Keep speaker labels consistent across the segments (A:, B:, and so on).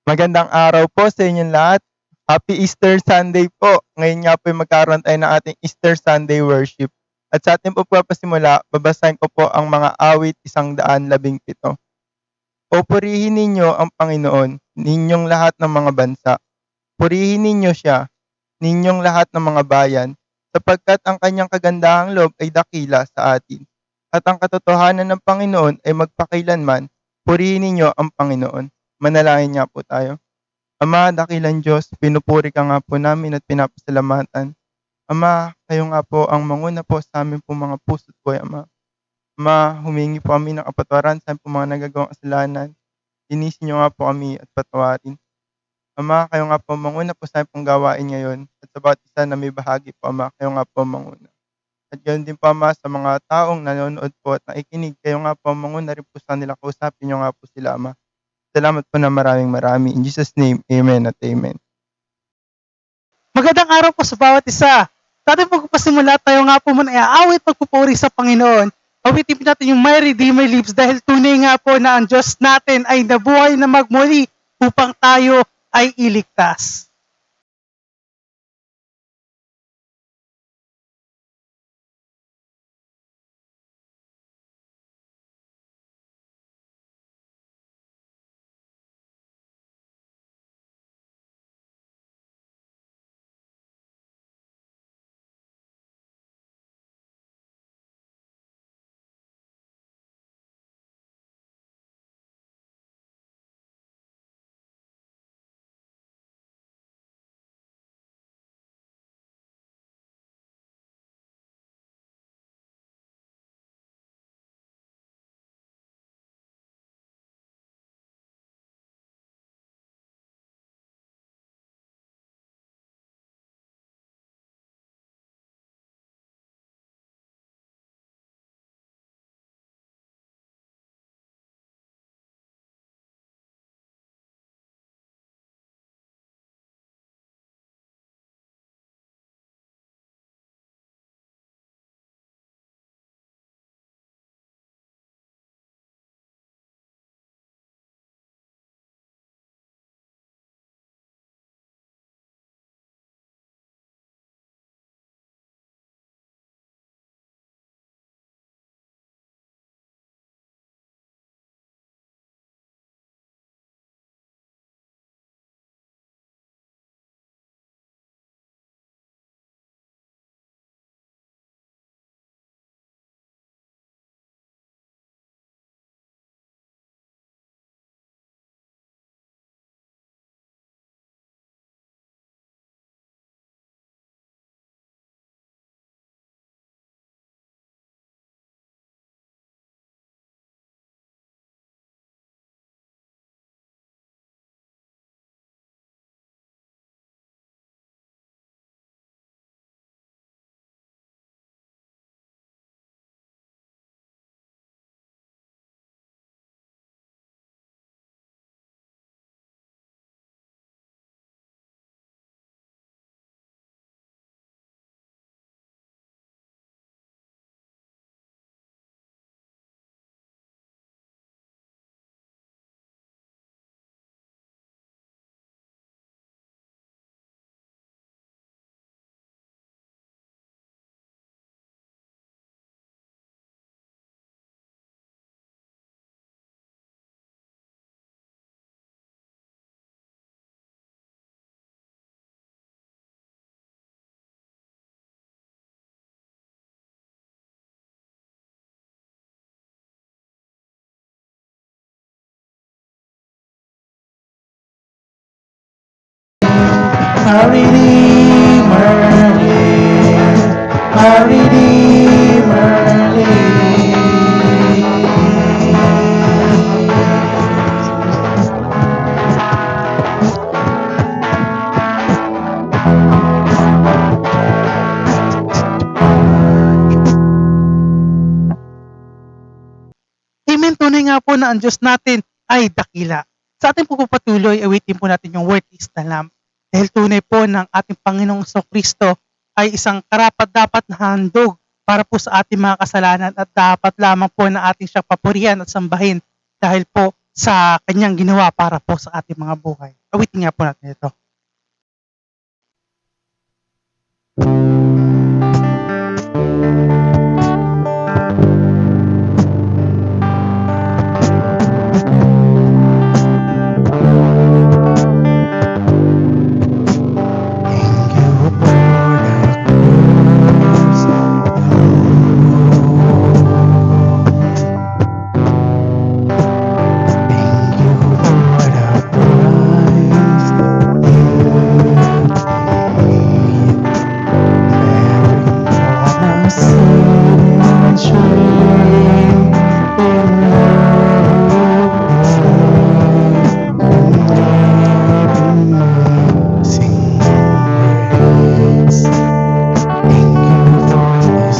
A: Magandang araw po sa inyong lahat. Happy Easter Sunday po. Ngayon nga po ay magkaroon tayo ng ating Easter Sunday worship. At sa ating pagpapasimula, babasahin ko po ang mga awit 117. O purihin ninyo ang Panginoon, ninyong lahat ng mga bansa. Purihin ninyo siya, ninyong lahat ng mga bayan, sapagkat ang kanyang kagandahang loob ay dakila sa atin. At ang katotohanan ng Panginoon ay magpakailanman. Purihin ninyo ang Panginoon. Manalangin nga po tayo. Ama, dakilang Diyos, pinupuri ka nga po namin at pinapasalamatan. Ama, kayo nga po ang manguna po sa amin po mga puso't buhay, Ama. Ama, humingi po kami ng kapatawaran sa aming po mga nagagawang kasalanan. Linisin niyo nga po kami at patawarin. Ama, kayo nga po ang manguna po sa aming pong gawain ngayon. At sa bawat isa na may bahagi po, Ama, kayo nga po ang manguna. At ganoon din po, Ama, sa mga taong nanonood po at nakikinig, kayo nga po ang manguna rin po sa kanila. Kausapin niyo nga po sila, Ama. Salamat po na maraming marami. In Jesus' name, Amen at Amen.
B: Magandang araw po sa bawat isa. Sa ating pagpapasimula, tayo nga po muna iaawit pagpupuri sa Panginoon. Awitin po natin yung My Redeemer Lives dahil tunay nga po na ang Diyos natin ay nabuhay na magmuli upang tayo ay iligtas.
C: My Redeemer lives. My Redeemer
B: Amen, tunay nga po na ang Diyos natin ay dakila. Sa ating pagpapatuloy, awitin po natin yung word is the Lamb. Dahil tunay po ng ating Panginoong Kristo ay isang karapat-dapat na handog para po sa ating mga kasalanan at dapat lamang po na ating siyang papurihan at sambahin dahil po sa kanyang ginawa para po sa ating mga buhay. Awitin nga po natin ito.
C: Thank you for the cross, thank you for the price you paid, bearing all my sin and shame. In amazing grace, thank you for this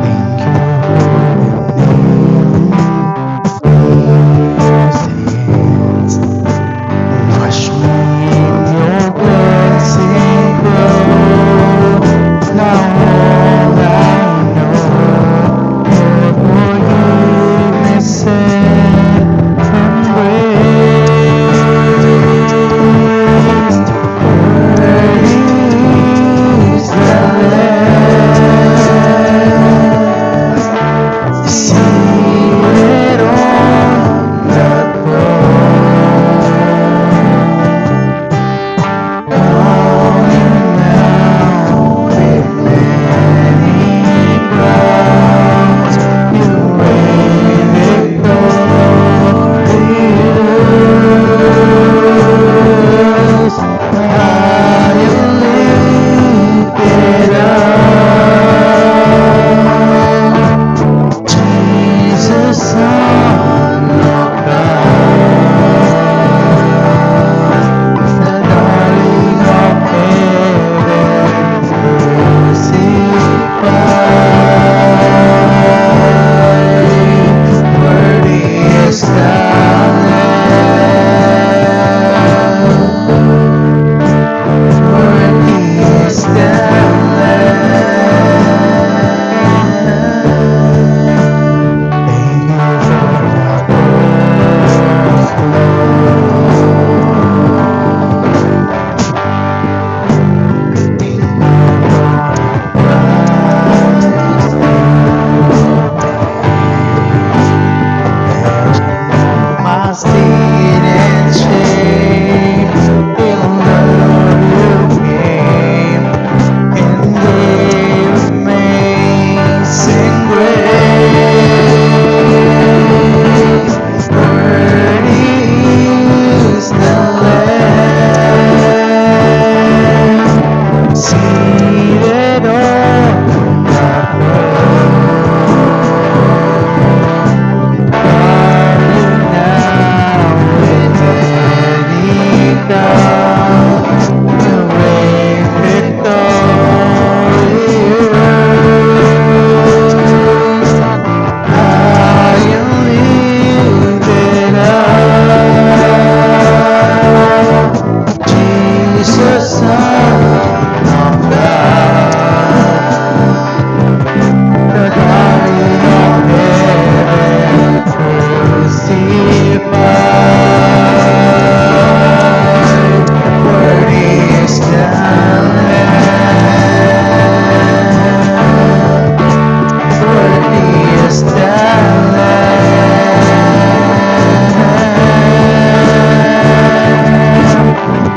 C: thank you for the sins. Wash me in your cleansing flow. Now all I know, your forgiveness and grace. Worthy is the Lamb, seated on the throne. Coming now with many crowns, you reign victorious. High and lifted up, Jesus, Son of God, the darling of heaven, crucified. Worthy is the Lamb, worthy is the Lamb. Thank you for my sin and shame. In love you came, and gave amazing grace. Worthy is the Lamb, seated on the throne. Coming now with many crowns, you reign victorious. High and lifted up, Jesus, Son of God, the darling of heaven, crucified. Worthy is the Lamb, worthy is the Lamb,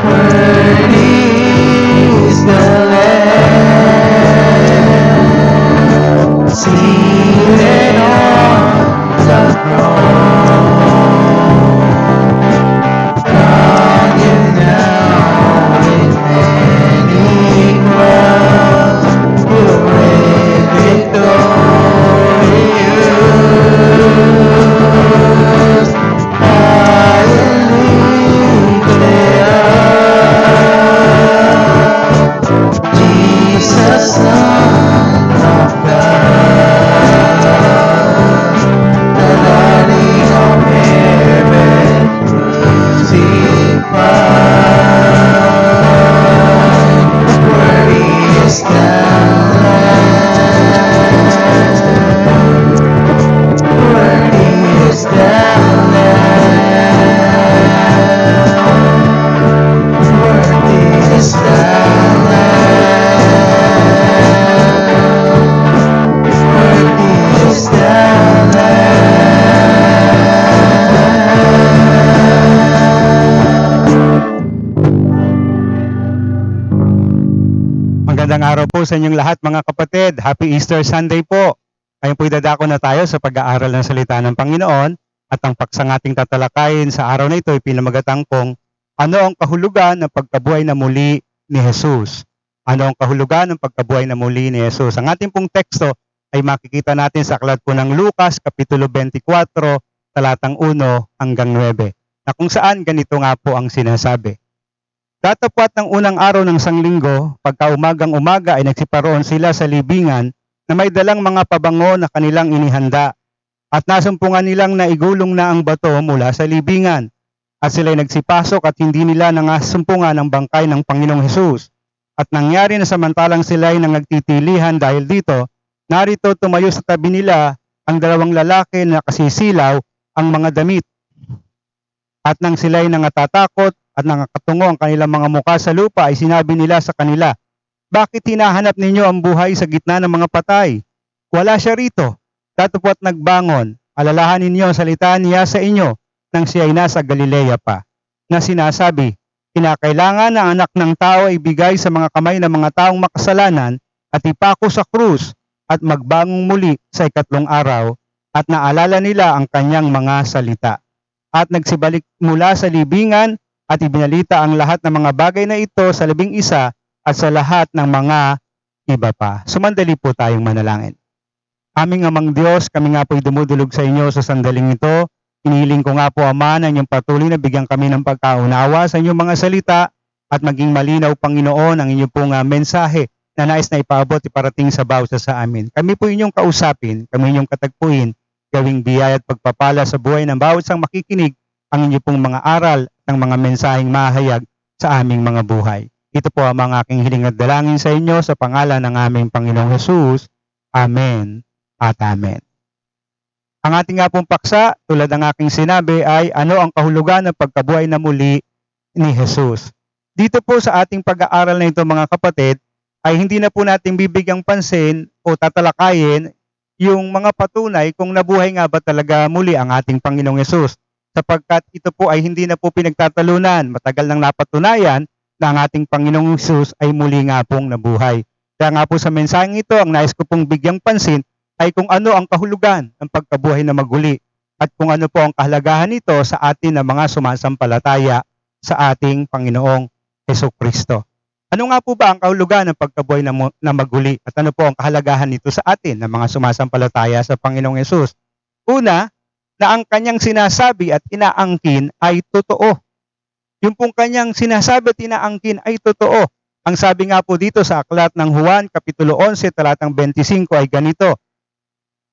C: worthy is the Lamb, seated on the throne. Crown you now with many crowns, you reign victorious. High and lifted up, Jesus, Son of God, the
D: Magandang araw po sa inyong lahat mga kapatid. Happy Easter Sunday po. Ngayon po'y dadako na tayo sa pag-aaral ng salita ng Panginoon at ang paksang ating tatalakayin sa araw na ito ay pinamagatang kong ano ang kahulugan ng pagkabuhay na muli ni Jesus? Ano ang kahulugan ng pagkabuhay na muli ni Jesus? Ang ating pong teksto ay makikita natin sa aklat po ng Lucas, Kapitulo 24, talatang 1 hanggang 9, na kung saan ganito nga po ang sinasabi. Datapwat ng unang araw ng sanglinggo, pagka umagang-umaga ay nagsiparoon sila sa libingan na may dalang mga pabango na kanilang inihanda. At nasumpungan nilang naigulong na ang bato mula sa libingan. At sila'y nagsipasok at hindi nila nangasumpungan ang bangkay ng Panginoong Hesus. At nangyari na samantalang sila'y nagtitilihan dahil dito, narito tumayo sa tabi nila ang dalawang lalaki na nakasisilaw ang mga damit. At nang sila'y nangatatakot at nakakatungo ang kanilang mga mukha sa lupa ay sinabi nila sa kanila, bakit hinahanap ninyo ang buhay sa gitna ng mga patay? Wala siya rito. Datapwat nagbangon, alalahanin ninyo ang salita niya sa inyo nang siya ay nasa Galilea pa, na sinasabi, kinakailangan na anak ng tao ay bigay sa mga kamay ng mga taong makasalanan at ipako sa krus at magbangong muli sa ikatlong araw at naalala nila ang kanyang mga salita. At nagsibalik mula sa libingan at ibinalita ang lahat ng mga bagay na ito sa 11 at sa lahat ng mga iba pa. Sumandali po tayong manalangin. Aming amang Diyos, kami nga po'y dumudulog sa inyo sa sandaling ito. Inihiling ko nga po, Ama, na inyong patuloy na bigyan kami ng pagkaunawa sa inyong mga salita at maging malinaw, Panginoon, ang inyong pong mensahe na nais na ipaabot iparating sa bawat sa amin. Kami po inyong kausapin, kami inyong katagpuin, gawing biyaya at pagpapala sa buhay ng bawat isang makikinig ang inyong pong mga aral at ang mga mensaheng mahayag sa aming mga buhay. Ito po ang mga aking hiling at dalangin sa inyo sa pangalan ng aming Panginoong Hesus. Amen at amen. Ang ating nga pong paksa, tulad ng aking sinabi, ay ano ang kahulugan ng pagkabuhay na muli ni Jesus. Dito po sa ating pag-aaral na ito mga kapatid, ay hindi na po natin bibigyang pansin o tatalakayin yung mga patunay kung nabuhay nga ba talaga muli ang ating Panginoong Hesus. Sapagkat ito po ay hindi na po pinagtatalunan. Matagal nang napatunayan na ang ating Panginoong Hesus ay muli nga pong nabuhay. Kaya nga po sa mensaheng ito, ang nais ko pong bigyang pansin ay kung ano ang kahulugan ng pagkabuhay na maguli at kung ano po ang kahalagahan nito sa atin na mga sumasampalataya sa ating Panginoong Hesukristo. Ano nga po ba ang kahulugan ng pagkabuhay na maguli at ano po ang kahalagahan nito sa atin na mga sumasampalataya sa Panginoong Hesus? Una, na ang kanyang sinasabi at inaangkin ay totoo. Yung pong kanyang sinasabi at inaangkin ay totoo. Ang sabi nga po dito sa aklat ng Juan, Kapitulo 11, talatang 25 ay ganito.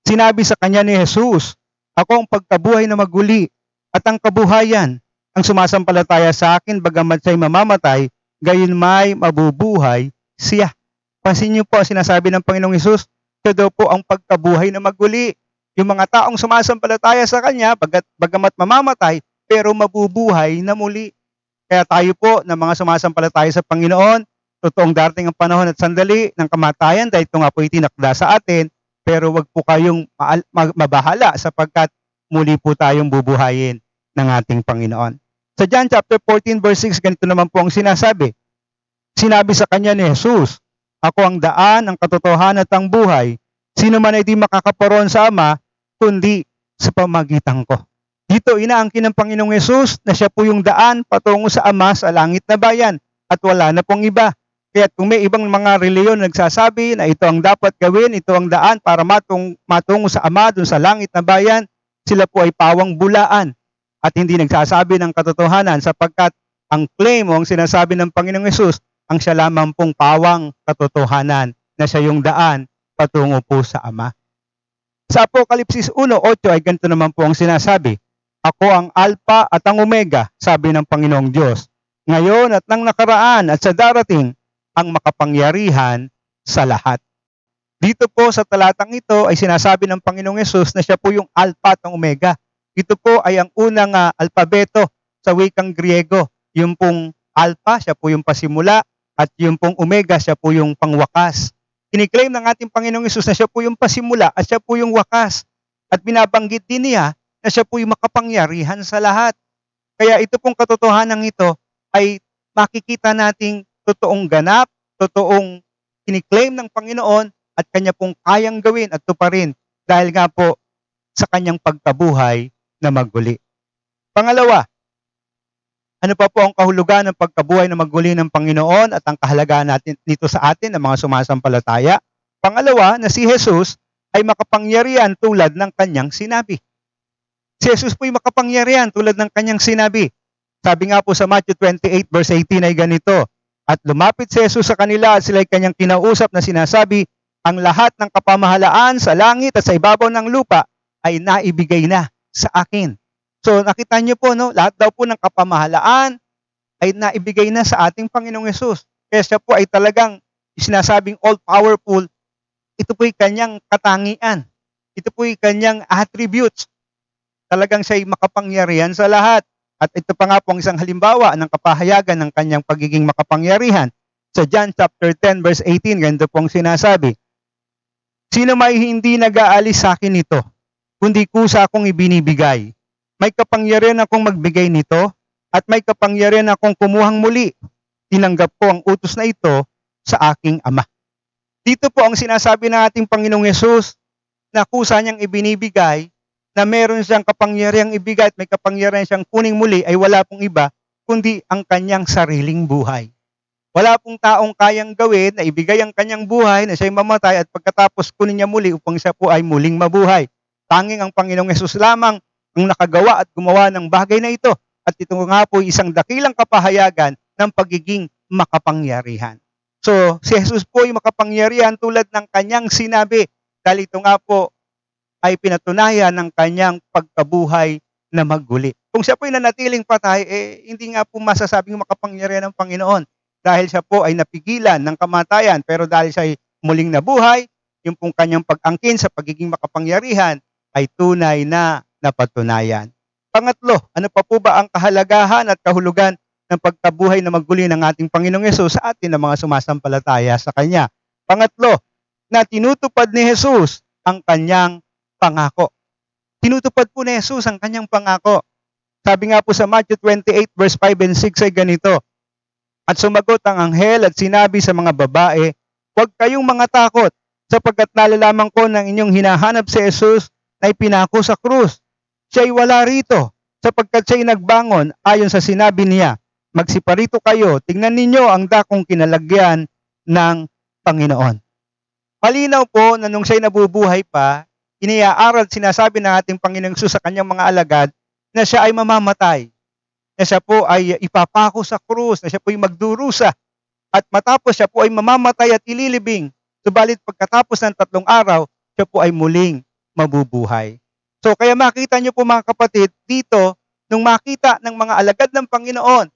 D: Sinabi sa kanya ni Jesus, ako ang pagkabuhay na maguli at ang kabuhayan. Ang sumasampalataya sa akin, bagamat siya'y mamamatay, gayon may mabubuhay siya. Pansin niyo po, sinasabi ng Panginoong Hesus, siya daw po ang pagkabuhay na maguli. Yung mga taong sumasampalataya sa Kanya, bagamat mamamatay, pero mabubuhay na muli. Kaya tayo po na mga sumasampalataya sa Panginoon, totoong darating ang panahon at sandali ng kamatayan dahil ito nga po itinakda sa atin, pero wag po kayong mabahala sapagkat muli po tayong bubuhayin ng ating Panginoon. Sa John chapter 14 verse 6, ganito naman po ang sinasabi. Sinabi sa Kanya ni Jesus, ako ang daan, ang katotohanan at ang buhay. Sino man ay di makakaparoon sa Ama, kundi sa pamagitan ko. Dito inaangkin ng Panginoong Hesus na siya po yung daan patungo sa Ama sa langit na bayan at wala na pong iba. Kaya kung may ibang mga reliyon nagsasabi na ito ang dapat gawin, ito ang daan para matungo sa Ama dun sa langit na bayan, sila po ay pawang bulaan at hindi nagsasabi ng katotohanan sapagkat ang claim o ang sinasabi ng Panginoong Hesus ang siya lamang pong pawang katotohanan na siya yung daan patungo po sa Ama. Sa Apokalipsis 1:8 ay ganito naman po ang sinasabi, ako ang Alpha at ang Omega, sabi ng Panginoong Diyos, ngayon at nang nakaraan at sa darating, ang makapangyarihan sa lahat. Dito po sa talatang ito ay sinasabi ng Panginoong Hesus na siya po yung Alpha at ang Omega. Ito po ay ang unang alpabeto sa wikang Griego. Yung pong Alpha, siya po yung pasimula, at yung pong Omega, siya po yung pangwakas. Kiniklaim ng ating Panginoong Hesus na siya po yung pasimula at siya po yung wakas. At binabanggit din niya na siya po yung makapangyarihan sa lahat. Kaya ito pong katotohanan ito ay makikita nating totoong ganap, totoong kiniklaim ng Panginoon at kanya pong kayang gawin at tuparin dahil nga po sa kanyang pagkabuhay na maguli. Pangalawa, ano pa po ang kahulugan ng pagkabuhay na maguli ng Panginoon at ang kahalagahan natin nito sa atin ng mga sumasampalataya? Pangalawa, na si Jesus ay makapangyarihan tulad ng kanyang sinabi. Si Jesus po ay makapangyarihan tulad ng kanyang sinabi. Sabi nga po sa Matthew 28 verse 18 ay ganito, at lumapit si Jesus sa kanila at sila ay kanyang kinausap na sinasabi, ang lahat ng kapamahalaan sa langit at sa ibabaw ng lupa ay naibigay na sa akin. So nakita niyo po, no, lahat daw po ng kapamahalaan ay naibigay na sa ating Panginoong Yesus. Kaya siya po ay talagang sinasabing all-powerful. Ito po ay kanyang katangian. Ito po ay kanyang attributes. Talagang siya ay makapangyarihan sa lahat. At ito pa nga po ang isang halimbawa ng kapahayagan ng kanyang pagiging makapangyarihan. Sa John chapter 10 verse 18, ganito pong sinasabi, sino may hindi nag-aalis sa akin nito, kundi kusa akong ibinibigay. May kapangyarihan akong magbigay nito at may kapangyarihan akong kumuhang muli. Tinanggap ko ang utos na ito sa aking Ama. Dito po ang sinasabi ng ating Panginoong Yesus na kusa niyang ibinibigay, na meron siyang kapangyarihang ibigay at may kapangyarihan siyang kuning muli ay wala pong iba kundi ang kanyang sariling buhay. Wala pong taong kayang gawin na ibigay ang kanyang buhay na siya'y mamatay at pagkatapos kunin niya muli upang siya po ay muling mabuhay. Tanging ang Panginoong Yesus lamang ang nakagawa at gumawa ng bagay na ito. At ito nga po isang dakilang kapahayagan ng pagiging makapangyarihan. So, si Jesus po ay makapangyarihan tulad ng kanyang sinabi. Dahil ito nga po ay pinatunayan ng kanyang pagkabuhay na maguli. Kung siya po ay nanatiling patay, hindi nga po masasabing makapangyarihan ng Panginoon. Dahil siya po ay napigilan ng kamatayan. Pero dahil siya ay muling nabuhay, yung pong kanyang pag-angkin sa pagiging makapangyarihan ay tunay na napatunayan. Pangatlo, ano pa po ba ang kahalagahan at kahulugan ng pagkabuhay na maguli ng ating Panginoong Yesus sa atin ng mga sumasampalataya sa Kanya? Pangatlo, na tinutupad ni Jesus ang kanyang pangako. Tinutupad po ni Jesus ang kanyang pangako. Sabi nga po sa Matthew 28 verse 5 and 6 ay ganito, at sumagot ang anghel at sinabi sa mga babae, huwag kayong mga takot, sapagkat nalalaman ko ng inyong hinahanap si Jesus na ipinako sa krus. Siya ay wala rito, sapagkat siya ay nagbangon ayon sa sinabi niya. Magsiparito kayo, tingnan ninyo ang dakong kinalagyan ng Panginoon. Malinaw po na nung siya'y nabubuhay pa, iniaaral at sinasabi ng ating Panginoong Hesus sa kanyang mga alagad na siya ay mamamatay, na siya po ay ipapako sa krus, na siya po ay magdurusa, at matapos siya po ay mamamatay at ililibing. Subalit pagkatapos ng 3 araw, siya po ay muling mabubuhay. So kaya makita niyo po mga kapatid, dito, nung makita ng mga alagad ng Panginoon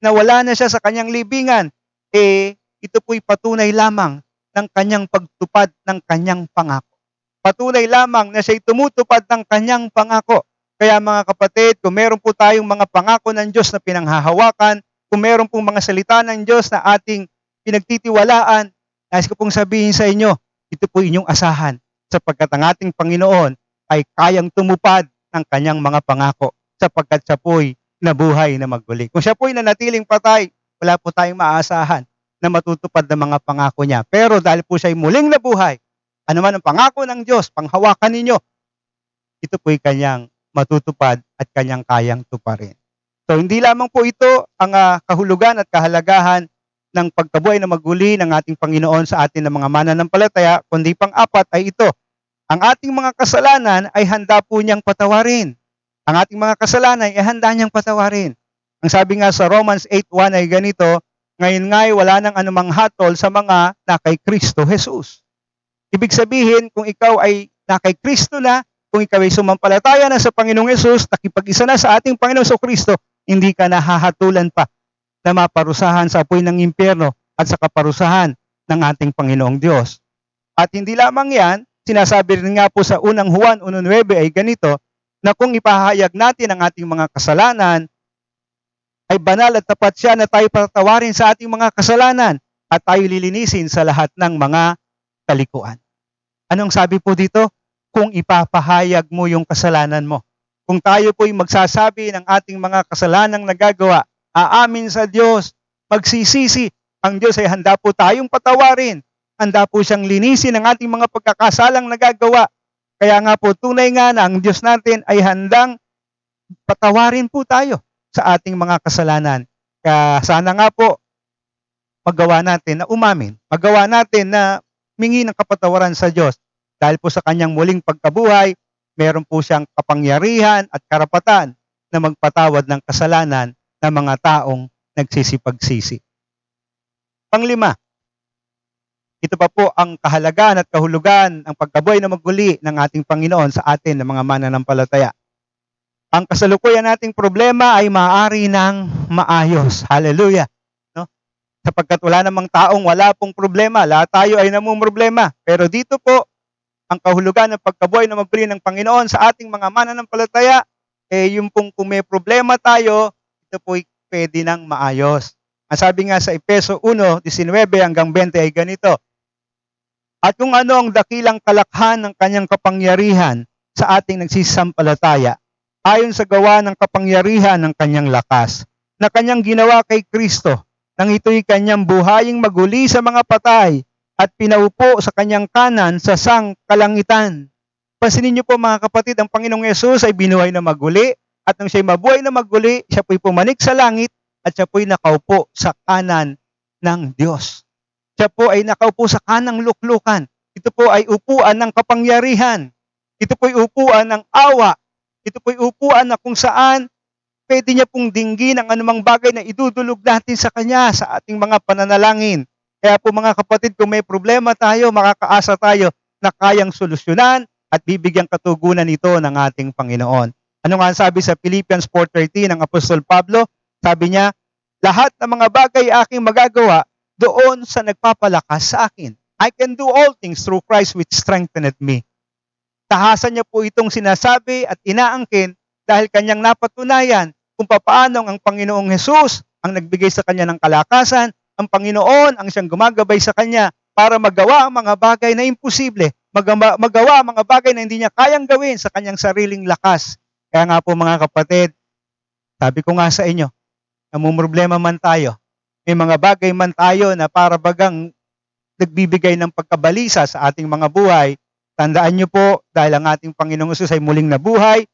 D: na wala na siya sa kanyang libingan, ito po'y patunay lamang ng kanyang pagtupad ng kanyang pangako. Patunay lamang na siya'y tumutupad ng kanyang pangako. Kaya mga kapatid, kung meron po tayong mga pangako ng Diyos na pinanghahawakan, kung meron pong mga salita ng Diyos na ating pinagtitiwalaan, nais ko pong sabihin sa inyo, ito po inyong asahan, sapagkat ang ating Panginoon ay kayang tumupad ng kanyang mga pangako, sapagkat siya po'y nabuhay na maguli. Kung siya po'y nanatiling patay, wala po tayong maaasahan na matutupad ng mga pangako niya. Pero dahil po siya'y muling nabuhay, ano man ang pangako ng Diyos, panghawakan ninyo, ito po'y kanyang matutupad at kanyang kayang tuparin. So hindi lamang po ito ang kahulugan at kahalagahan ng pagkabuhay na maguli ng ating Panginoon sa atin ng mga mananampalataya, kundi pang-apat ay ito. Ang ating mga kasalanan ay handa po niyang patawarin. Ang ating mga kasalanan ay handa niyang patawarin. Ang sabi nga sa Romans 8:1 ay ganito, ngayon nga'y wala nang anumang hatol sa mga na kay Kristo Jesus. Ibig sabihin, kung ikaw ay na kay Kristo na, kung ikaw ay sumampalataya na sa Panginoong Yesus, nakipag-isa na sa ating Panginoong Kristo, hindi ka nahahatulan pa na maparusahan sa apoy ng impyerno at sa kaparusahan ng ating Panginoong Diyos. At hindi lamang yan, sinasabi rin nga po sa unang Juan 1:9 ay ganito, na kung ipahayag natin ang ating mga kasalanan, ay banal at tapat siya na tayo patawarin sa ating mga kasalanan at tayo lilinisin sa lahat ng mga kalikuan. Anong sabi po dito? Kung ipapahayag mo yung kasalanan mo. Kung tayo po'y magsasabi ng ating mga kasalanang nagagawa, aamin sa Diyos, magsisisi, ang Diyos ay handa po tayong patawarin handa po siyang linisin ang ating mga pagkakasalang nagagawa. Kaya nga po, tunay nga na ang Diyos natin ay handang patawarin po tayo sa ating mga kasalanan. Kaya sana nga po, magawa natin na umamin, magawa natin na mingi ng kapatawaran sa Diyos. Dahil po sa kanyang muling pagkabuhay, meron po siyang kapangyarihan at karapatan na magpatawad ng kasalanan ng mga taong nagsisipagsisi. Panglima, ito pa po ang kahalagahan at kahulugan ng pagkabuhay na maguli ng ating Panginoon sa atin ng mga mananampalataya. Ang kasalukuyan nating problema ay maaari ng maayos. Hallelujah. No? Sapagkat wala namang taong wala pong problema. Lahat tayo ay namumroblema. Pero dito po, ang kahulugan ng pagkabuhay na maguli ng Panginoon sa ating mga mananampalataya, yung pong kung may problema tayo, ito po pwede nang maayos. Ang sabi nga sa Efeso 1:19 hanggang 20 ay ganito, at kung ano ang dakilang kalakhan ng kanyang kapangyarihan sa ating nagsisampalataya, ayon sa gawa ng kapangyarihan ng kanyang lakas, na kanyang ginawa kay Kristo, nang ito'y kanyang buhaying maguli sa mga patay, at pinaupo sa kanyang kanan sa sangkalangitan. Pansinin niyo po mga kapatid, ang Panginoong Yesus ay binuhay na maguli, at nang siya'y mabuhay na maguli, siya po'y pumanik sa langit, at siya po'y nakaupo sa kanan ng Diyos. Siya po ay nakaupo sa kanang luklukan. Ito po ay upuan ng kapangyarihan. Ito po ay upuan ng awa. Ito po ay upuan na kung saan pwede niya pong dinggin ang anumang bagay na idudulog natin sa Kanya sa ating mga pananalangin. Kaya po mga kapatid, kung may problema tayo, makakaasa tayo na kayang solusyonan at bibigyang katugunan ito ng ating Panginoon. Ano nga ang sabi sa Philippians 4:13 ng Apostol Pablo? Sabi niya, lahat ng mga bagay aking magagawa doon sa nagpapalakas sa akin. I can do all things through Christ which strengtheneth me. Tahasan niya po itong sinasabi at inaangkin dahil kanyang napatunayan kung papaano ang Panginoong Hesus ang nagbigay sa kanya ng kalakasan, ang Panginoon ang siyang gumagabay sa kanya para magawa ang mga bagay na imposible, magawa ang mga bagay na hindi niya kayang gawin sa kanyang sariling lakas. Kaya nga po mga kapatid, sabi ko nga sa inyo, namumroblema man tayo, may mga bagay man tayo na para bagang nagbibigay ng pagkabalisa sa ating mga buhay, tandaan niyo po, dahil ang ating Panginoong Hesus ay muling nabuhay,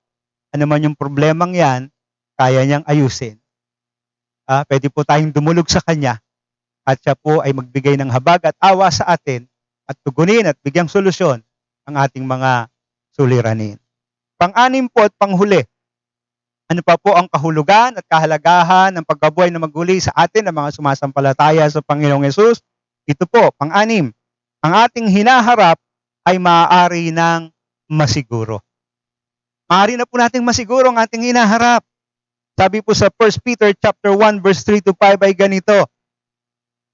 D: ano man yung problemang yan, kaya niyang ayusin. Pwede po tayong dumulog sa Kanya at siya po ay magbigay ng habag at awa sa atin at tugunin at bigyang solusyon ang ating mga suliranin. Pang-anim po at panghuli, ano pa po ang kahulugan at kahalagahan ng pagkabuhay na maguli sa atin ng mga sumasampalataya sa Panginoong Hesus? Ito po, pang-anim, ang ating hinaharap ay maaari ng masiguro. Maaari na po nating masiguro ang ating hinaharap. Sabi po sa 1 Peter chapter 1 verse 3-5 ay ganito,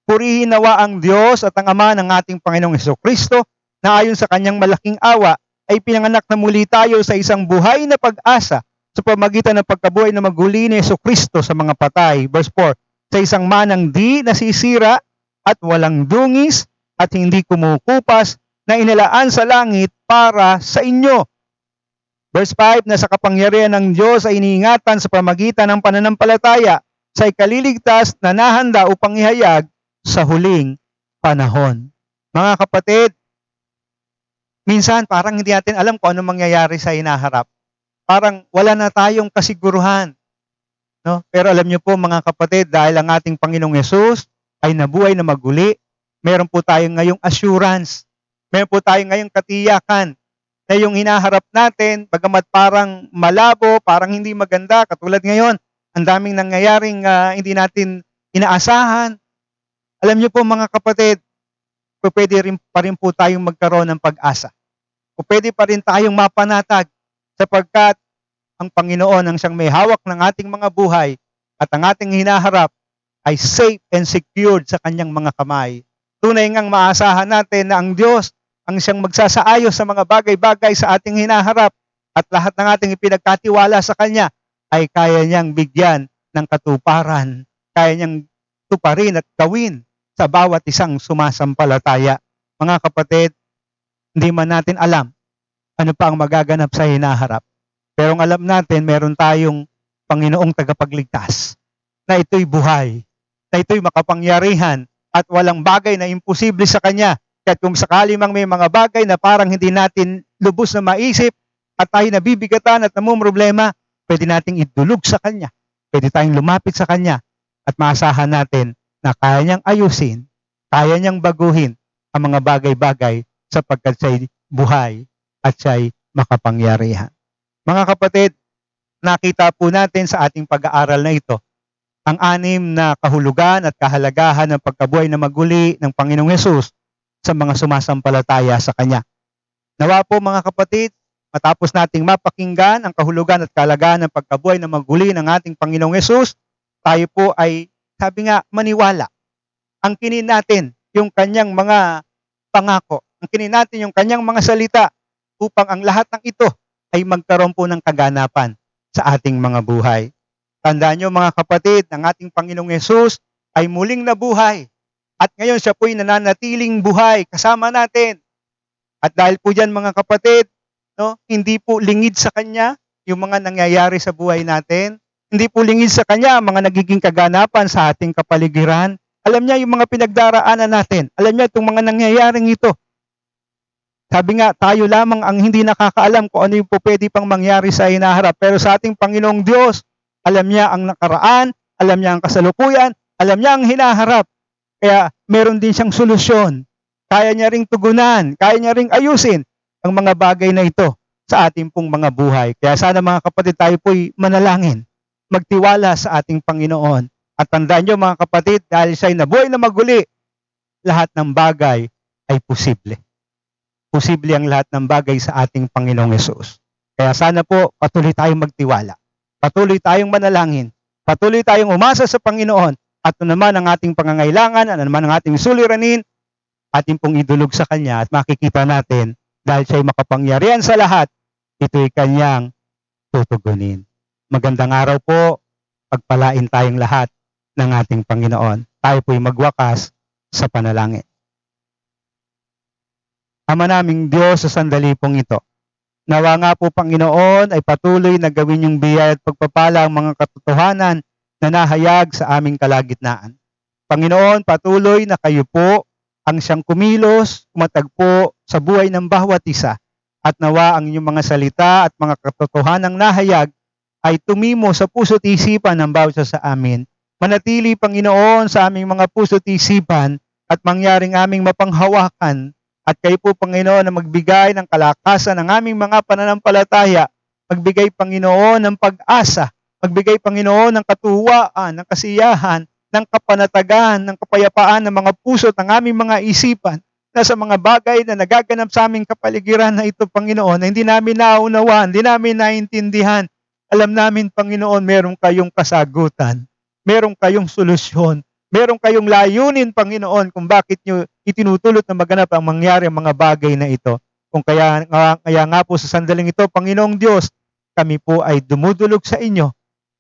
D: purihin nawa ang Diyos at ang Ama ng ating Panginoong Hesukristo na ayon sa kanyang malaking awa ay pinanganak na muli tayo sa isang buhay na pag-asa sa pamagitan ng pagkabuhay na maguli ni Hesukristo sa mga patay. Verse 4, sa isang manang di nasisira at walang dungis at hindi kumukupas na inilaan sa langit para sa inyo. Verse 5, na sa kapangyarihan ng Diyos ay iniingatan sa pamagitan ng pananampalataya sa ikaliligtas na nahanda upang ihayag sa huling panahon. Mga kapatid, minsan parang hindi natin alam kung ano mangyayari sa hinaharap. Parang wala na tayong kasiguruhan. No? Pero alam niyo po mga kapatid, dahil ang ating Panginoong Hesus ay nabuhay na maguli, meron po tayong ngayong assurance, meron po tayong ngayong katiyakan na yung hinaharap natin, bagamat parang malabo, parang hindi maganda, katulad ngayon, ang daming nangyayaring hindi natin inaasahan. Alam niyo po mga kapatid, pwede rin pa rin po tayong magkaroon ng pag-asa. Pwede pa rin tayong mapanatag sapagkat ang Panginoon ang siyang may hawak ng ating mga buhay at ang ating hinaharap ay safe and secured sa kanyang mga kamay. Tunay ngang maasahan natin na ang Diyos ang siyang magsasaayos sa mga bagay-bagay sa ating hinaharap at lahat ng ating ipinagkatiwala sa Kanya ay kaya niyang bigyan ng katuparan, kaya niyang tuparin at gawin sa bawat isang sumasampalataya. Mga kapatid, hindi man natin alam ano pa ang magaganap sa hinaharap. Pero ang alam natin, meron tayong Panginoong tagapagligtas na ito'y buhay, na ito'y makapangyarihan at walang bagay na imposible sa Kanya. Kaya kung sakali mang may mga bagay na parang hindi natin lubos na maisip at tayo nabibigatan at namumroblema, pwede nating idulog sa Kanya. Pwede tayong lumapit sa Kanya at maasahan natin na kaya niyang ayusin, kaya niyang baguhin ang mga bagay-bagay sapagkat siya'y buhay at siya'y makapangyarihan. Mga kapatid, nakita po natin sa ating pag-aaral na ito ang anim na kahulugan at kahalagahan ng pagkabuhay na maguli ng Panginoong Hesus sa mga sumasampalataya sa Kanya. Nawa po mga kapatid, matapos nating mapakinggan ang kahulugan at kahalagahan ng pagkabuhay na maguli ng ating Panginoong Hesus, tayo po ay, sabi nga, maniwala. Angkinin natin yung Kanyang mga pangako. Angkinin natin yung Kanyang mga salita upang ang lahat ng ito ay magkaroon po ng kaganapan sa ating mga buhay. Tandaan nyo mga kapatid, ang ating Panginoong Hesus ay muling nabuhay. At ngayon siya po'y nananatiling buhay kasama natin. At dahil po dyan mga kapatid, no, hindi po lingid sa Kanya yung mga nangyayari sa buhay natin. Hindi po lingid sa Kanya ang mga nagiging kaganapan sa ating kapaligiran. Alam niya yung mga pinagdaraanan natin. Alam niya itong mga nangyayaring ito. Sabi nga, tayo lamang ang hindi nakakaalam kung ano yung po pwede pang mangyari sa hinaharap. Pero sa ating Panginoong Diyos, alam niya ang nakaraan, alam niya ang kasalukuyan, alam niya ang hinaharap. Kaya meron din siyang solusyon. Kaya niya ring tugunan, kaya niya ring ayusin ang mga bagay na ito sa ating pong mga buhay. Kaya sana mga kapatid tayo po'y manalangin, magtiwala sa ating Panginoon. At tandaan niyo mga kapatid, dahil siya'y nabuhay na maguli, lahat ng bagay ay posible. Posible ang lahat ng bagay sa ating Panginoong Hesus. Kaya sana po patuloy tayong magtiwala. Patuloy tayong manalangin. Patuloy tayong umasa sa Panginoon. At ano naman ang ating pangangailangan, ano naman ang ating suliranin, ating pong idulog sa Kanya at makikita natin dahil siya'y makapangyarihan sa lahat, ito'y Kanyang tutugunin. Magandang araw po, pagpalain tayong lahat ng ating Panginoon. Tayo po'y magwakas sa panalangin. Ama naming Diyos, sa sandali pong ito, nawa nga po Panginoon ay patuloy na gawin yung biyaya at pagpapala ang mga katotohanan na nahayag sa aming kalagitnaan. Panginoon, patuloy na kayo po ang siyang kumilos, kumatagpo sa buhay ng bawat isa. At nawa ang inyong mga salita at mga katotohanang nahayag ay tumimo sa puso't isipan ng bawat isa sa amin. Manatili, Panginoon, sa aming mga puso't isipan at mangyaring aming mapanghawakan. At kayo po, Panginoon, na magbigay ng kalakasan ng aming mga pananampalataya. Magbigay, Panginoon, ng pag-asa. Magbigay, Panginoon, ng katuwaan, ng kasiyahan, ng kapanatagan, ng kapayapaan ng mga puso at ng aming mga isipan na sa mga bagay na nagaganap sa aming kapaligiran na ito, Panginoon, na hindi namin naunawaan, hindi namin naintindihan. Alam namin, Panginoon, meron kayong kasagutan, meron kayong solusyon, meron kayong layunin, Panginoon, kung bakit nyo itinutulot na maganap ang mangyari ang mga bagay na ito. Kung kaya nga po sa sandaling ito, Panginoong Diyos, kami po ay dumudulog sa inyo,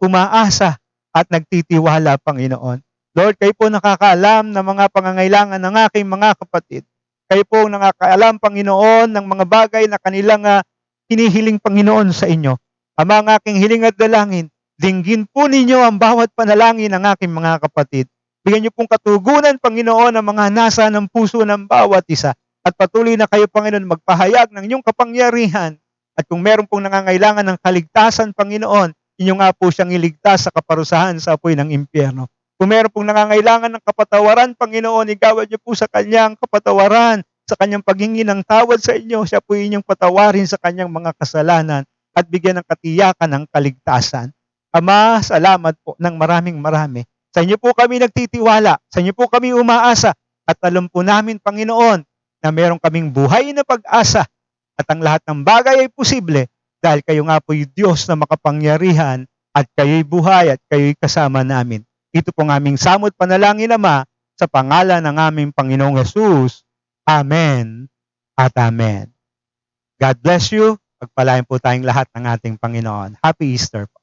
D: umaasa at nagtitiwala, Panginoon. Lord, kayo po nakakaalam ng mga pangangailangan ng aking mga kapatid. Kayo po nakakaalam, Panginoon, ng mga bagay na kanilang hinihiling, Panginoon, sa inyo. Ama, ang aking hiling at dalangin, dinggin po ninyo ang bawat panalangin ng aking mga kapatid. Bigyan niyo pong katugunan, Panginoon, ang mga nasa ng puso ng bawat isa. At patuloy na kayo, Panginoon, magpahayag ng inyong kapangyarihan. At kung meron pong nangangailangan ng kaligtasan, Panginoon, inyo nga po siyang iligtas sa kaparusahan sa apoy ng impyerno. Kung meron pong nangangailangan ng kapatawaran, Panginoon, igawad niyo po sa kanyang kapatawaran, sa kanyang paghingi ng tawad sa inyo. Siya po inyong patawarin sa kanyang mga kasalanan at bigyan ng katiyakan ng kaligtasan. Ama, salamat po ng maraming marami. Sa inyo po kami nagtitiwala, sa inyo po kami umaasa, at alam po namin, Panginoon, na meron kaming buhay na pag-asa at ang lahat ng bagay ay posible dahil kayo nga po yung Diyos na makapangyarihan at kayo'y buhay at kayo'y kasama namin. Ito pong aming samot panalangin, Ama, sa pangalan ng aming Panginoong Hesus. Amen at Amen. God bless you. Pagpalain po tayong lahat ng ating Panginoon. Happy Easter po.